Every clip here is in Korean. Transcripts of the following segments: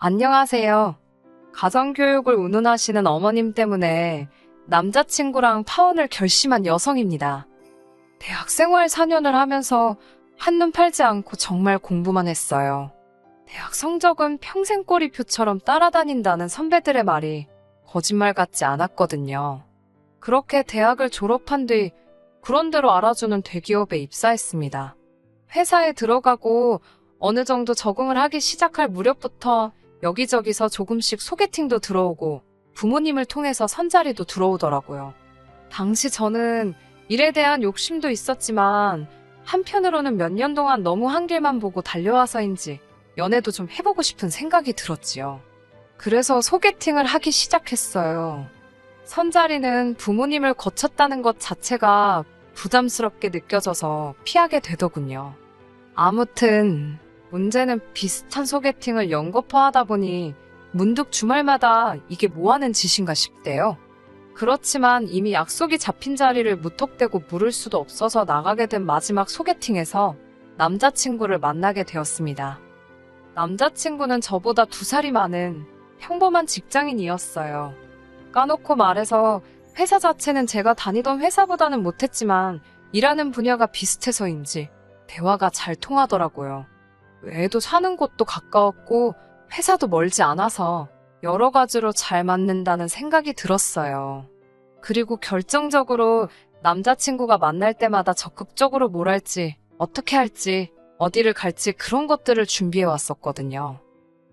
안녕하세요. 가정교육을 운운하시는 어머님 때문에 남자친구랑 파혼을 결심한 여성입니다. 대학생활 4년을 하면서 한눈 팔지 않고 정말 공부만 했어요. 대학 성적은 평생 꼬리표처럼 따라다닌다는 선배들의 말이 거짓말 같지 않았거든요. 그렇게 대학을 졸업한 뒤 그런대로 알아주는 대기업에 입사했습니다. 회사에 들어가고 어느 정도 적응을 하기 시작할 무렵부터 여기저기서 조금씩 소개팅도 들어오고 부모님을 통해서 선자리도 들어오더라고요. 당시 저는 일에 대한 욕심도 있었지만 한편으로는 몇 년 동안 너무 한 길만 보고 달려와서인지 연애도 좀 해보고 싶은 생각이 들었지요. 그래서 소개팅을 하기 시작했어요. 선자리는 부모님을 거쳤다는 것 자체가 부담스럽게 느껴져서 피하게 되더군요. 아무튼 문제는 비슷한 소개팅을 연거푸하다 보니 문득 주말마다 이게 뭐하는 짓인가 싶대요. 그렇지만 이미 약속이 잡힌 자리를 무턱대고 물을 수도 없어서 나가게 된 마지막 소개팅에서 남자친구를 만나게 되었습니다. 남자친구는 저보다 2살이 많은 평범한 직장인이었어요. 까놓고 말해서 회사 자체는 제가 다니던 회사보다는 못했지만 일하는 분야가 비슷해서인지 대화가 잘 통하더라고요. 애도 사는 곳도 가까웠고 회사도 멀지 않아서 여러 가지로 잘 맞는다는 생각이 들었어요. 그리고 결정적으로 남자친구가 만날 때마다 적극적으로 뭘 할지, 어떻게 할지, 어디를 갈지 그런 것들을 준비해 왔었거든요.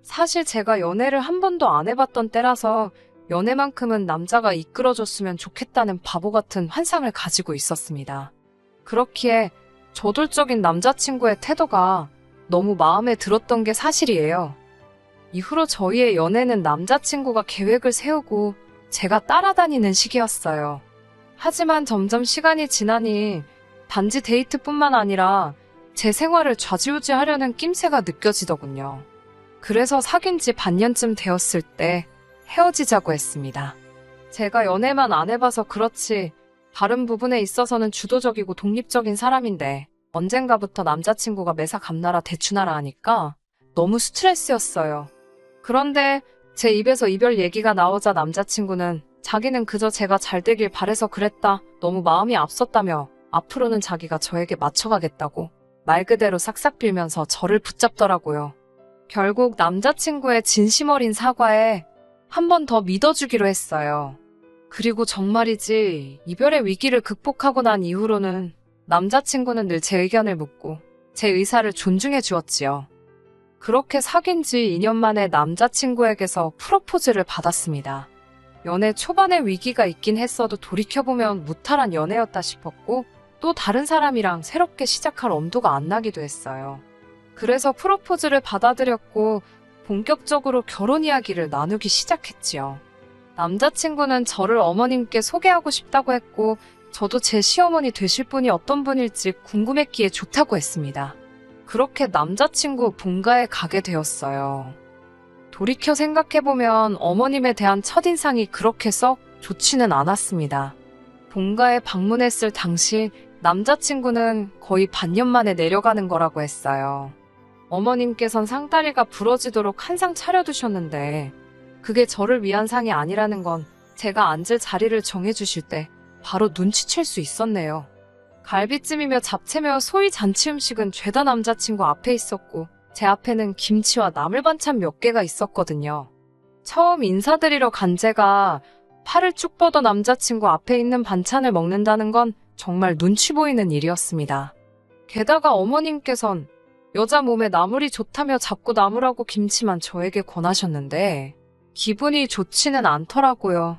사실 제가 연애를 한 번도 안 해봤던 때라서 연애만큼은 남자가 이끌어줬으면 좋겠다는 바보 같은 환상을 가지고 있었습니다. 그렇기에 저돌적인 남자친구의 태도가 너무 마음에 들었던 게 사실이에요. 이후로 저희의 연애는 남자친구가 계획을 세우고 제가 따라다니는 시기였어요. 하지만 점점 시간이 지나니 단지 데이트뿐만 아니라 제 생활을 좌지우지하려는 낌새가 느껴지더군요. 그래서 사귄 지 반년쯤 되었을 때 헤어지자고 했습니다. 제가 연애만 안 해봐서 그렇지 다른 부분에 있어서는 주도적이고 독립적인 사람인데 언젠가부터 남자친구가 매사 감나라 대추나라 하니까 너무 스트레스였어요. 그런데 제 입에서 이별 얘기가 나오자 남자친구는 자기는 그저 제가 잘 되길 바래서 그랬다. 너무 마음이 앞섰다며 앞으로는 자기가 저에게 맞춰가겠다고 말 그대로 싹싹 빌면서 저를 붙잡더라고요. 결국 남자친구의 진심 어린 사과에 한 번 더 믿어주기로 했어요. 그리고 정말이지 이별의 위기를 극복하고 난 이후로는 남자친구는 늘 제 의견을 묻고 제 의사를 존중해 주었지요. 그렇게 사귄 지 2년 만에 남자친구에게서 프로포즈를 받았습니다. 연애 초반에 위기가 있긴 했어도 돌이켜보면 무탈한 연애였다 싶었고 또 다른 사람이랑 새롭게 시작할 엄두가 안 나기도 했어요. 그래서 프로포즈를 받아들였고 본격적으로 결혼 이야기를 나누기 시작했지요. 남자친구는 저를 어머님께 소개하고 싶다고 했고 저도 제 시어머니 되실 분이 어떤 분일지 궁금했기에 좋다고 했습니다. 그렇게 남자친구 본가에 가게 되었어요. 돌이켜 생각해보면 어머님에 대한 첫인상이 그렇게 썩 좋지는 않았습니다. 본가에 방문했을 당시 남자친구는 거의 반년 만에 내려가는 거라고 했어요. 어머님께선 상다리가 부러지도록 한 상 차려두셨는데 그게 저를 위한 상이 아니라는 건 제가 앉을 자리를 정해주실 때 바로 눈치챌 수 있었네요. 갈비찜이며 잡채며 소위 잔치 음식은 죄다 남자친구 앞에 있었고 제 앞에는 김치와 나물 반찬 몇 개가 있었거든요. 처음 인사드리러 간 제가 팔을 쭉 뻗어 남자친구 앞에 있는 반찬을 먹는다는 건 정말 눈치 보이는 일이었습니다. 게다가 어머님께선 여자 몸에 나물이 좋다며 자꾸 나물하고 김치만 저에게 권하셨는데 기분이 좋지는 않더라고요.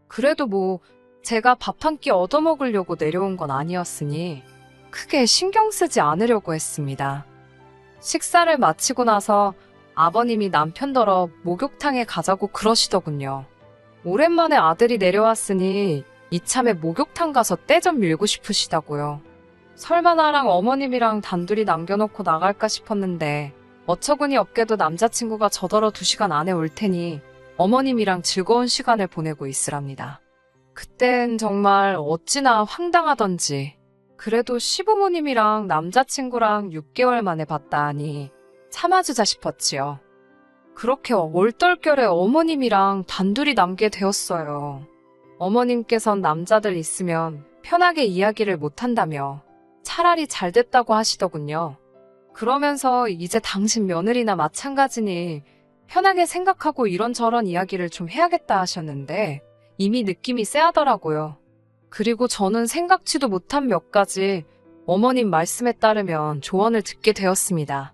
그래도 뭐 제가 밥 한 끼 얻어먹으려고 내려온 건 아니었으니 크게 신경 쓰지 않으려고 했습니다. 식사를 마치고 나서 아버님이 남편더러 목욕탕에 가자고 그러시더군요. 오랜만에 아들이 내려왔으니 이참에 목욕탕 가서 때 좀 밀고 싶으시다고요. 설마 나랑 어머님이랑 단둘이 남겨놓고 나갈까 싶었는데 어처구니 없게도 남자친구가 저더러 2시간 안에 올 테니 어머님이랑 즐거운 시간을 보내고 있으랍니다. 그땐 정말 어찌나 황당하던지 그래도 시부모님이랑 남자친구랑 6개월 만에 봤다 하니 참아주자 싶었지요. 그렇게 얼떨결에 어머님이랑 단둘이 남게 되었어요. 어머님께선 남자들 있으면 편하게 이야기를 못한다며 차라리 잘 됐다고 하시더군요. 그러면서 이제 당신 며느리나 마찬가지니 편하게 생각하고 이런저런 이야기를 좀 해야겠다 하셨는데 이미 느낌이 쎄하더라고요. 그리고 저는 생각지도 못한 몇 가지 어머님 말씀에 따르면 조언을 듣게 되었습니다.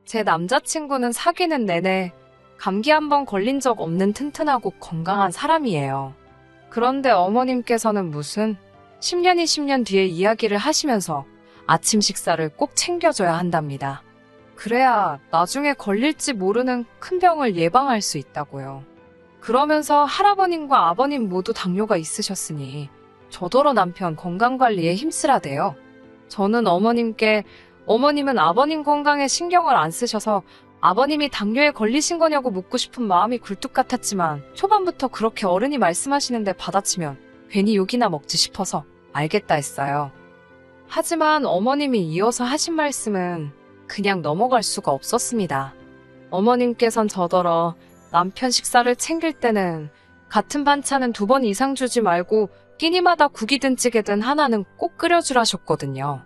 제 남자친구는 사귀는 내내 감기 한 번 걸린 적 없는 튼튼하고 건강한 사람이에요. 그런데 어머님께서는 무슨 10년이 10년 뒤에 이야기를 하시면서 아침 식사를 꼭 챙겨줘야 한답니다. 그래야 나중에 걸릴지 모르는 큰 병을 예방할 수 있다고요. 그러면서 할아버님과 아버님 모두 당뇨가 있으셨으니 저더러 남편 건강관리에 힘쓰라대요. 저는 어머님은 아버님 건강에 신경을 안 쓰셔서 아버님이 당뇨에 걸리신 거냐고 묻고 싶은 마음이 굴뚝 같았지만 초반부터 그렇게 어른이 말씀하시는데 받아치면 괜히 욕이나 먹지 싶어서 알겠다 했어요. 하지만 어머님이 이어서 하신 말씀은 그냥 넘어갈 수가 없었습니다. 어머님께선 저더러 남편 식사를 챙길 때는 같은 반찬은 2번 이상 주지 말고 끼니마다 국이든 찌개든 하나는 꼭 끓여주라셨거든요.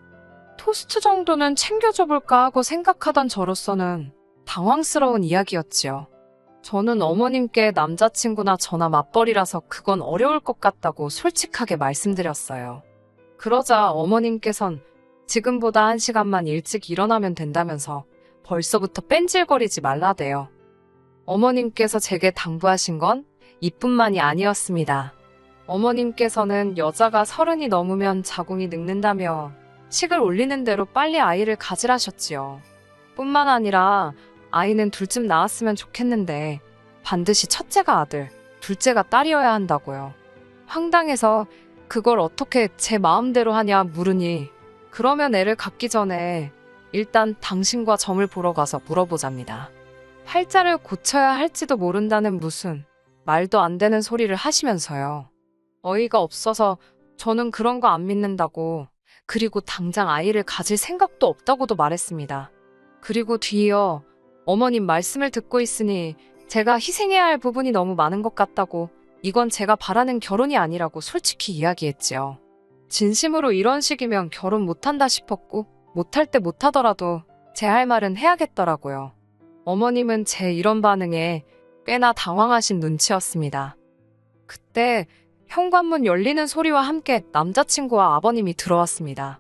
토스트 정도는 챙겨줘 볼까 하고 생각하던 저로서는 당황스러운 이야기였지요. 저는 어머님께 남자친구나 저나 맞벌이라서 그건 어려울 것 같다고 솔직하게 말씀드렸어요. 그러자 어머님께선 지금보다 1시간만 일찍 일어나면 된다면서 벌써부터 뺀질거리지 말라대요. 어머님께서 제게 당부하신 건 이뿐만이 아니었습니다. 어머님께서는 여자가 30이 넘으면 자궁이 늙는다며 식을 올리는 대로 빨리 아이를 가지라셨지요. 뿐만 아니라 아이는 둘쯤 낳았으면 좋겠는데 반드시 첫째가 아들, 둘째가 딸이어야 한다고요. 황당해서 그걸 어떻게 제 마음대로 하냐 물으니 그러면 애를 갖기 전에 일단 당신과 점을 보러 가서 물어보잡니다. 팔자를 고쳐야 할지도 모른다는 무슨 말도 안 되는 소리를 하시면서요. 어이가 없어서 저는 그런 거 안 믿는다고 그리고 당장 아이를 가질 생각도 없다고도 말했습니다. 그리고 뒤이어 어머님 말씀을 듣고 있으니 제가 희생해야 할 부분이 너무 많은 것 같다고 이건 제가 바라는 결혼이 아니라고 솔직히 이야기했지요. 진심으로 이런 식이면 결혼 못한다 싶었고 못할 때 못하더라도 제 할 말은 해야겠더라고요. 어머님은 제 이런 반응에 꽤나 당황하신 눈치였습니다. 그때 현관문 열리는 소리와 함께 남자친구와 아버님이 들어왔습니다.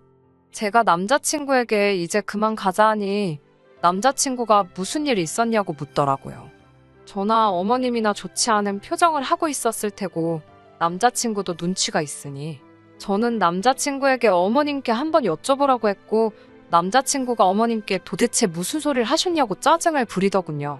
제가 남자친구에게 이제 그만 가자 하니 남자친구가 무슨 일 있었냐고 묻더라고요. 저나 어머님이나 좋지 않은 표정을 하고 있었을 테고 남자친구도 눈치가 있으니 저는 남자친구에게 어머님께 한번 여쭤보라고 했고 남자친구가 어머님께 도대체 무슨 소리를 하셨냐고 짜증을 부리더군요.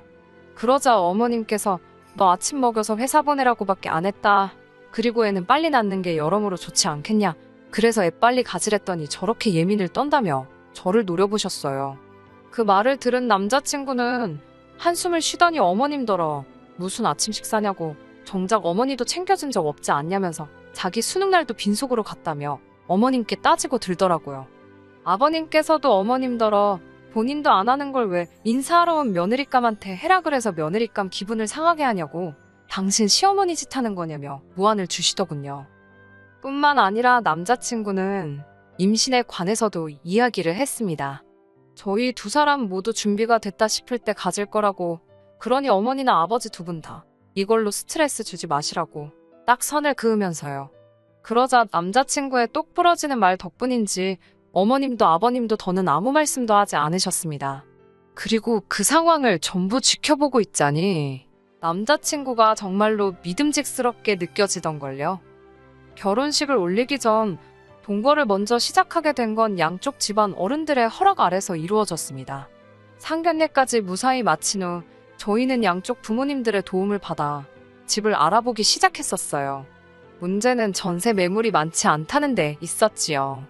그러자 어머님께서 너 아침 먹여서 회사 보내라고밖에 안 했다. 그리고 애는 빨리 낳는 게 여러모로 좋지 않겠냐. 그래서 애 빨리 가지랬더니 저렇게 예민을 떤다며 저를 노려보셨어요. 그 말을 들은 남자친구는 한숨을 쉬더니 어머님더러 무슨 아침 식사냐고 정작 어머니도 챙겨준 적 없지 않냐면서 자기 수능날도 빈속으로 갔다며 어머님께 따지고 들더라고요. 아버님께서도 어머님더러 본인도 안 하는 걸 왜 인사하러 온 며느리감한테 해라 그래서 며느리감 기분을 상하게 하냐고 당신 시어머니 짓 하는 거냐며 무안을 주시더군요. 뿐만 아니라 남자친구는 임신에 관해서도 이야기를 했습니다. 저희 두 사람 모두 준비가 됐다 싶을 때 가질 거라고 그러니 어머니나 아버지 두 분 다 이걸로 스트레스 주지 마시라고 딱 선을 그으면서요. 그러자 남자친구의 똑 부러지는 말 덕분인지 어머님도 아버님도 더는 아무 말씀도 하지 않으셨습니다. 그리고 그 상황을 전부 지켜보고 있자니 남자친구가 정말로 믿음직스럽게 느껴지던걸요. 결혼식을 올리기 전 동거를 먼저 시작하게 된 건 양쪽 집안 어른들의 허락 아래서 이루어졌습니다. 상견례까지 무사히 마친 후 저희는 양쪽 부모님들의 도움을 받아 집을 알아보기 시작했었어요. 문제는 전세 매물이 많지 않다는 데 있었지요.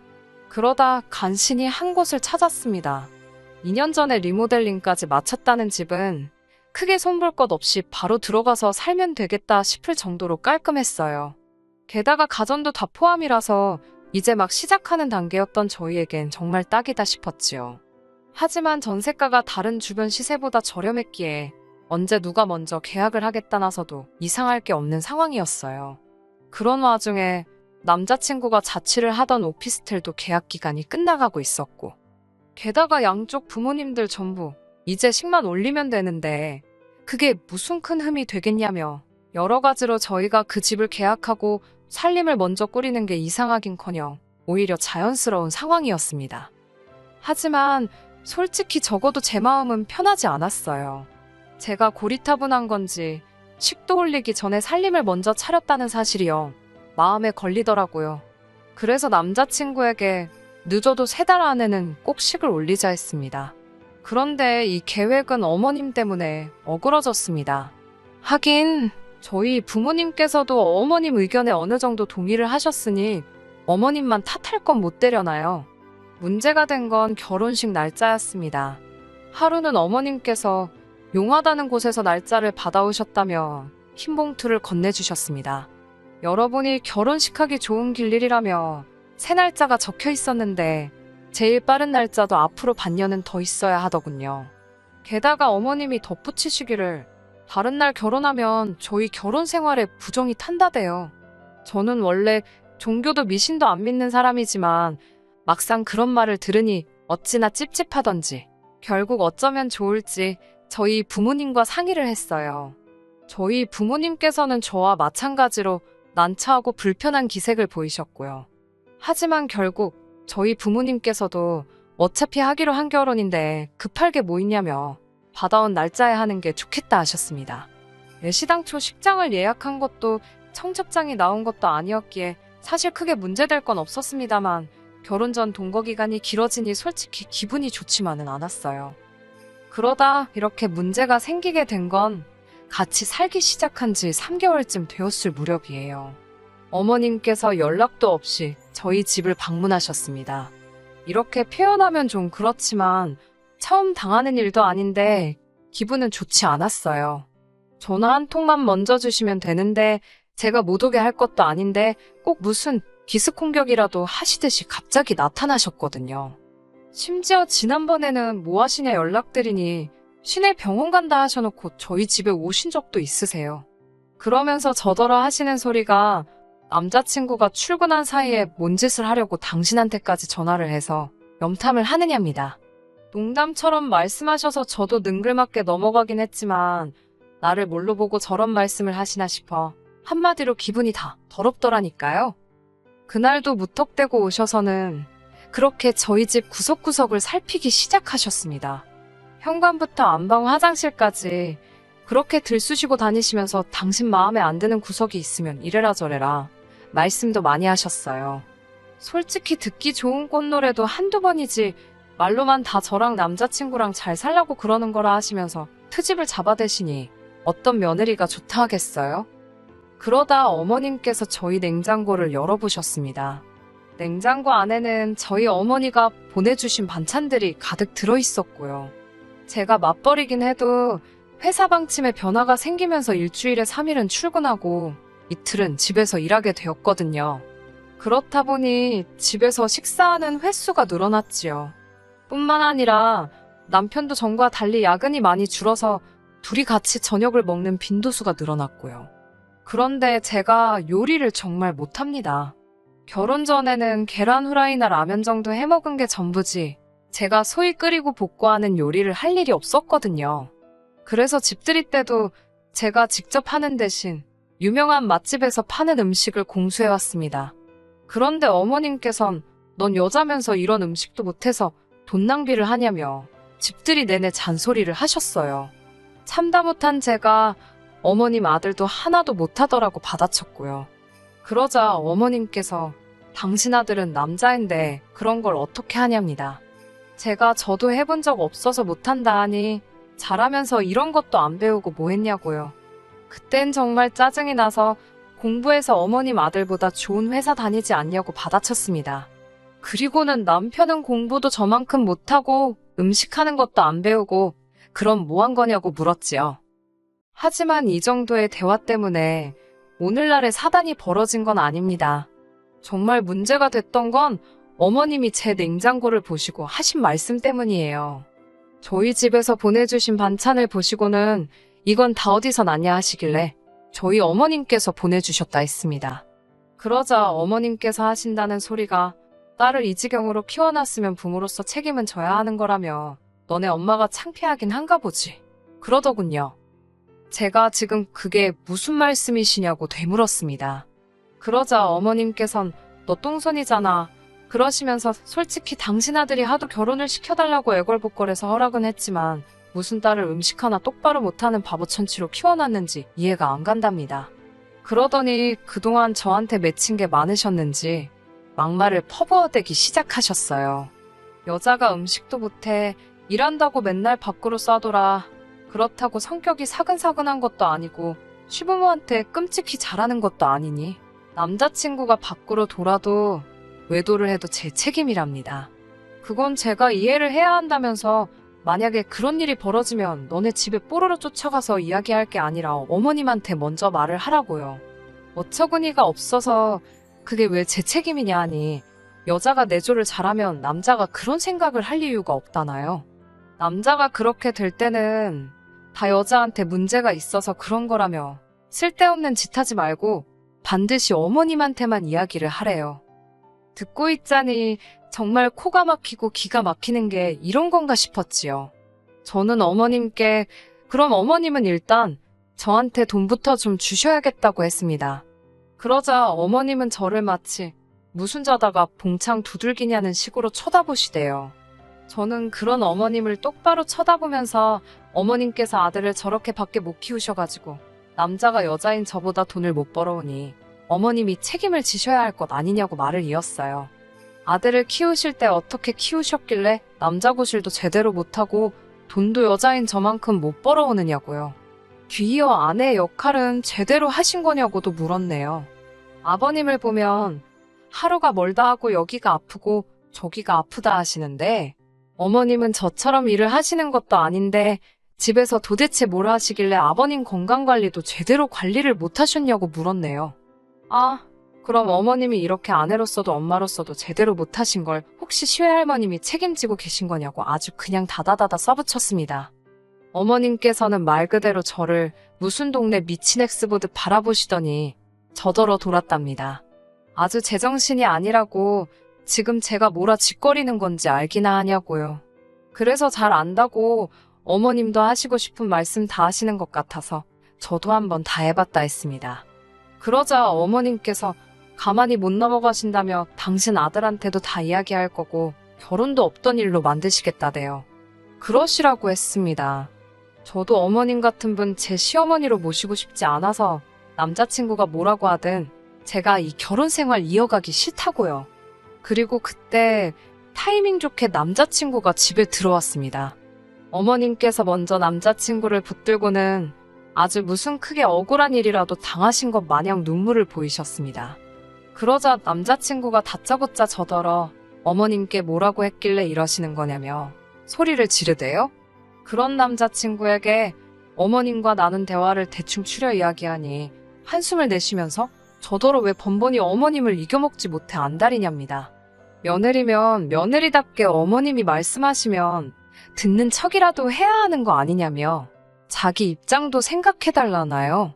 그러다 간신히 한 곳을 찾았습니다. 2년 전에 리모델링까지 마쳤다는 집은 크게 손볼 것 없이 바로 들어가서 살면 되겠다 싶을 정도로 깔끔했어요. 게다가 가전도 다 포함이라서 이제 막 시작하는 단계였던 저희에겐 정말 딱이다 싶었지요. 하지만 전세가가 다른 주변 시세보다 저렴했기에 언제 누가 먼저 계약을 하겠다나서도 이상할 게 없는 상황이었어요. 그런 와중에 남자친구가 자취를 하던 오피스텔도 계약 기간이 끝나가고 있었고, 게다가 양쪽 부모님들 전부 이제 식만 올리면 되는데 그게 무슨 큰 흠이 되겠냐며 여러 가지로 저희가 그 집을 계약하고 살림을 먼저 꾸리는 게 이상하긴커녕 오히려 자연스러운 상황이었습니다. 하지만 솔직히 적어도 제 마음은 편하지 않았어요. 제가 고리타분한 건지 식도 올리기 전에 살림을 먼저 차렸다는 사실이요, 마음에 걸리더라고요. 그래서 남자친구에게 늦어도 3달 안에는 꼭 식을 올리자 했습니다. 그런데 이 계획은 어머님 때문에 어그러졌습니다. 하긴 저희 부모님께서도 어머님 의견에 어느 정도 동의를 하셨으니 어머님만 탓할 건 못 되려나요. 문제가 된 건 결혼식 날짜였습니다. 하루는 어머님께서 용하다는 곳에서 날짜를 받아오셨다며 흰 봉투를 건네주셨습니다. 여러분이 결혼식하기 좋은 길일이라며 새 날짜가 적혀 있었는데 제일 빠른 날짜도 앞으로 반년은 더 있어야 하더군요. 게다가 어머님이 덧붙이시기를 다른 날 결혼하면 저희 결혼 생활에 부정이 탄다대요. 저는 원래 종교도 미신도 안 믿는 사람이지만 막상 그런 말을 들으니 어찌나 찝찝하던지 결국 어쩌면 좋을지 저희 부모님과 상의를 했어요. 저희 부모님께서는 저와 마찬가지로 난처하고 불편한 기색을 보이셨고요. 하지만 결국 저희 부모님께서도 어차피 하기로 한 결혼인데 급할 게 뭐 있냐며 받아온 날짜에 하는 게 좋겠다 하셨습니다. 애시당초 식장을 예약한 것도 청첩장이 나온 것도 아니었기에 사실 크게 문제될 건 없었습니다만 결혼 전 동거 기간이 길어지니 솔직히 기분이 좋지만은 않았어요. 그러다 이렇게 문제가 생기게 된 건 같이 살기 시작한 지 3개월쯤 되었을 무렵이에요. 어머님께서 연락도 없이 저희 집을 방문하셨습니다. 이렇게 표현하면 좀 그렇지만 처음 당하는 일도 아닌데 기분은 좋지 않았어요. 전화 한 통만 먼저 주시면 되는데 제가 못 오게 할 것도 아닌데 꼭 무슨 기습 공격이라도 하시듯이 갑자기 나타나셨거든요. 심지어 지난번에는 뭐 하시냐 연락드리니 시내 병원 간다 하셔놓고 저희 집에 오신 적도 있으세요. 그러면서 저더러 하시는 소리가 남자친구가 출근한 사이에 뭔 짓을 하려고 당신한테까지 전화를 해서 염탐을 하느냐입니다. 농담처럼 말씀하셔서 저도 능글맞게 넘어가긴 했지만 나를 뭘로 보고 저런 말씀을 하시나 싶어 한마디로 기분이 다 더럽더라니까요. 그날도 무턱대고 오셔서는 그렇게 저희 집 구석구석을 살피기 시작하셨습니다. 현관부터 안방 화장실까지 그렇게 들쑤시고 다니시면서 당신 마음에 안 드는 구석이 있으면 이래라 저래라 말씀도 많이 하셨어요. 솔직히 듣기 좋은 꽃노래도 한두 번이지 말로만 다 저랑 남자친구랑 잘 살라고 그러는 거라 하시면서 트집을 잡아대시니 어떤 며느리가 좋다 하겠어요? 그러다 어머님께서 저희 냉장고를 열어보셨습니다. 냉장고 안에는 저희 어머니가 보내주신 반찬들이 가득 들어있었고요. 제가 맞벌이긴 해도 회사 방침에 변화가 생기면서 일주일에 3일은 출근하고 이틀은 집에서 일하게 되었거든요. 그렇다 보니 집에서 식사하는 횟수가 늘어났지요. 뿐만 아니라 남편도 전과 달리 야근이 많이 줄어서 둘이 같이 저녁을 먹는 빈도수가 늘어났고요. 그런데 제가 요리를 정말 못합니다. 결혼 전에는 계란 후라이나 라면 정도 해먹은 게 전부지 제가 소위 끓이고 볶고하는 요리를 할 일이 없었거든요. 그래서 집들이 때도 제가 직접 하는 대신 유명한 맛집에서 파는 음식을 공수해왔습니다. 그런데 어머님께선 넌 여자면서 이런 음식도 못해서 돈 낭비를 하냐며 집들이 내내 잔소리를 하셨어요. 참다 못한 제가 어머님 아들도 하나도 못하더라고 받아쳤고요. 그러자 어머님께서 당신 아들은 남자인데 그런 걸 어떻게 하냐입니다. 제가 저도 해본 적 없어서 못한다 하니 잘하면서 이런 것도 안 배우고 뭐 했냐고요. 그땐 정말 짜증이 나서 공부해서 어머님 아들보다 좋은 회사 다니지 않냐고 받아쳤습니다. 그리고는 남편은 공부도 저만큼 못하고 음식하는 것도 안 배우고 그럼 뭐 한 거냐고 물었지요. 하지만 이 정도의 대화 때문에 오늘날의 사단이 벌어진 건 아닙니다. 정말 문제가 됐던 건 어머님이 제 냉장고를 보시고 하신 말씀 때문이에요. 저희 집에서 보내주신 반찬을 보시고는 이건 다 어디서 났냐 하시길래 저희 어머님께서 보내주셨다 했습니다. 그러자 어머님께서 하신다는 소리가 딸을 이 지경으로 키워놨으면 부모로서 책임은 져야 하는 거라며 너네 엄마가 창피하긴 한가 보지. 그러더군요. 제가 지금 그게 무슨 말씀이시냐고 되물었습니다. 그러자 어머님께선 너 똥손이잖아. 그러시면서 솔직히 당신 아들이 하도 결혼을 시켜달라고 애걸복걸해서 허락은 했지만 무슨 딸을 음식 하나 똑바로 못하는 바보천치로 키워놨는지 이해가 안 간답니다. 그러더니 그동안 저한테 맺힌 게 많으셨는지 막말을 퍼부어대기 시작하셨어요. 여자가 음식도 못해 일한다고 맨날 밖으로 싸돌아. 그렇다고 성격이 사근사근한 것도 아니고 시부모한테 끔찍히 잘하는 것도 아니니 남자친구가 밖으로 돌아도 외도를 해도 제 책임이랍니다. 그건 제가 이해를 해야 한다면서 만약에 그런 일이 벌어지면 너네 집에 뽀로로 쫓아가서 이야기할 게 아니라 어머님한테 먼저 말을 하라고요. 어처구니가 없어서 그게 왜 제 책임이냐 하니 여자가 내조를 잘하면 남자가 그런 생각을 할 이유가 없다나요. 남자가 그렇게 될 때는 다 여자한테 문제가 있어서 그런 거라며 쓸데없는 짓 하지 말고 반드시 어머님한테만 이야기를 하래요. 듣고 있자니 정말 코가 막히고 기가 막히는 게 이런 건가 싶었지요. 저는 어머님께 그럼 어머님은 일단 저한테 돈부터 좀 주셔야겠다고 했습니다. 그러자 어머님은 저를 마치 무슨 자다가 봉창 두들기냐는 식으로 쳐다보시대요. 저는 그런 어머님을 똑바로 쳐다보면서 어머님께서 아들을 저렇게 밖에 못 키우셔가지고 남자가 여자인 저보다 돈을 못 벌어오니 어머님이 책임을 지셔야 할 것 아니냐고 말을 이었어요. 아들을 키우실 때 어떻게 키우셨길래 남자 구실도 제대로 못하고 돈도 여자인 저만큼 못 벌어오느냐고요. 뒤이어 아내의 역할은 제대로 하신 거냐고도 물었네요. 아버님을 보면 하루가 멀다 하고 여기가 아프고 저기가 아프다 하시는데 어머님은 저처럼 일을 하시는 것도 아닌데 집에서 도대체 뭘 하시길래 아버님 건강관리도 제대로 관리를 못 하셨냐고 물었네요. 아, 그럼 어머님이 이렇게 아내로서도 엄마로서도 제대로 못 하신 걸 혹시 시외할머님이 책임지고 계신 거냐고 아주 그냥 다다다다 써붙였습니다. 어머님께서는 말 그대로 저를 무슨 동네 미친 엑스 보듯 바라보시더니 저더러 돌았답니다. 아주 제정신이 아니라고 지금 제가 뭐라 짓거리는 건지 알기나 하냐고요. 그래서 잘 안다고 어머님도 하시고 싶은 말씀 다 하시는 것 같아서 저도 한번 다 해봤다 했습니다. 그러자 어머님께서 가만히 못 넘어가신다며 당신 아들한테도 다 이야기할 거고 결혼도 없던 일로 만드시겠다대요. 그러시라고 했습니다. 저도 어머님 같은 분 제 시어머니로 모시고 싶지 않아서 남자친구가 뭐라고 하든 제가 이 결혼 생활 이어가기 싫다고요. 그리고 그때 타이밍 좋게 남자친구가 집에 들어왔습니다. 어머님께서 먼저 남자친구를 붙들고는 아주 무슨 크게 억울한 일이라도 당하신 것 마냥 눈물을 보이셨습니다. 그러자 남자친구가 다짜고짜 저더러 어머님께 뭐라고 했길래 이러시는 거냐며 소리를 지르대요. 그런 남자친구에게 어머님과 나눈 대화를 대충 추려 이야기하니 한숨을 내쉬면서 저더러 왜 번번이 어머님을 이겨먹지 못해 안달이냐입니다. 며느리면 며느리답게 어머님이 말씀하시면 듣는 척이라도 해야 하는 거 아니냐며 자기 입장도 생각해달라나요.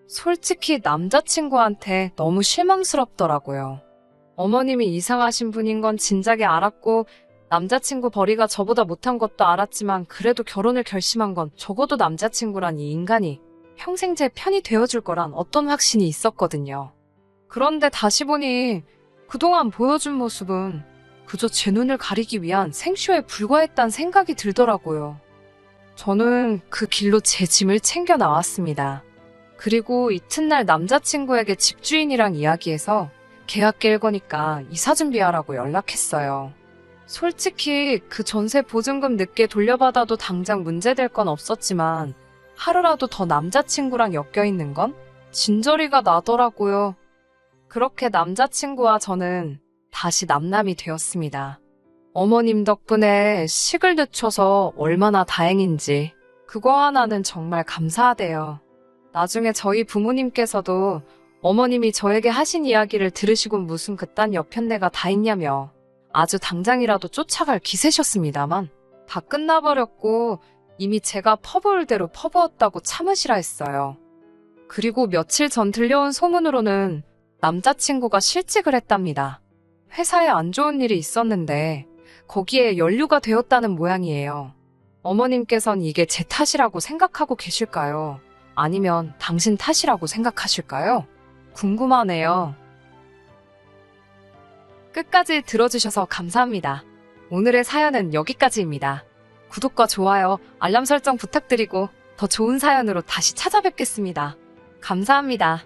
솔직히 남자친구한테 너무 실망스럽더라고요. 어머님이 이상하신 분인 건 진작에 알았고 남자친구 벌이가 저보다 못한 것도 알았지만 그래도 결혼을 결심한 건 적어도 남자친구란 이 인간이 평생 제 편이 되어줄 거란 어떤 확신이 있었거든요. 그런데 다시 보니 그동안 보여준 모습은 그저 제 눈을 가리기 위한 생쇼에 불과했단 생각이 들더라고요. 저는 그 길로 제 짐을 챙겨 나왔습니다. 그리고 이튿날 남자친구에게 집주인이랑 이야기해서 계약 깰 거니까 이사 준비하라고 연락했어요. 솔직히 그 전세 보증금 늦게 돌려받아도 당장 문제될 건 없었지만 하루라도 더 남자친구랑 엮여있는 건 진저리가 나더라고요. 그렇게 남자친구와 저는 다시 남남이 되었습니다. 어머님 덕분에 식을 늦춰서 얼마나 다행인지 그거 하나는 정말 감사하대요. 나중에 저희 부모님께서도 어머님이 저에게 하신 이야기를 들으시고 무슨 그딴 여편네가 다 있냐며 아주 당장이라도 쫓아갈 기세셨습니다만 다 끝나버렸고 이미 제가 퍼부을 대로 퍼부었다고 참으시라 했어요. 그리고 며칠 전 들려온 소문으로는 남자친구가 실직을 했답니다. 회사에 안 좋은 일이 있었는데 거기에 연루가 되었다는 모양이에요. 어머님께선 이게 제 탓이라고 생각하고 계실까요? 아니면 당신 탓이라고 생각하실까요? 궁금하네요. 끝까지 들어주셔서 감사합니다. 오늘의 사연은 여기까지입니다. 구독과 좋아요, 알람 설정 부탁드리고 더 좋은 사연으로 다시 찾아뵙겠습니다. 감사합니다.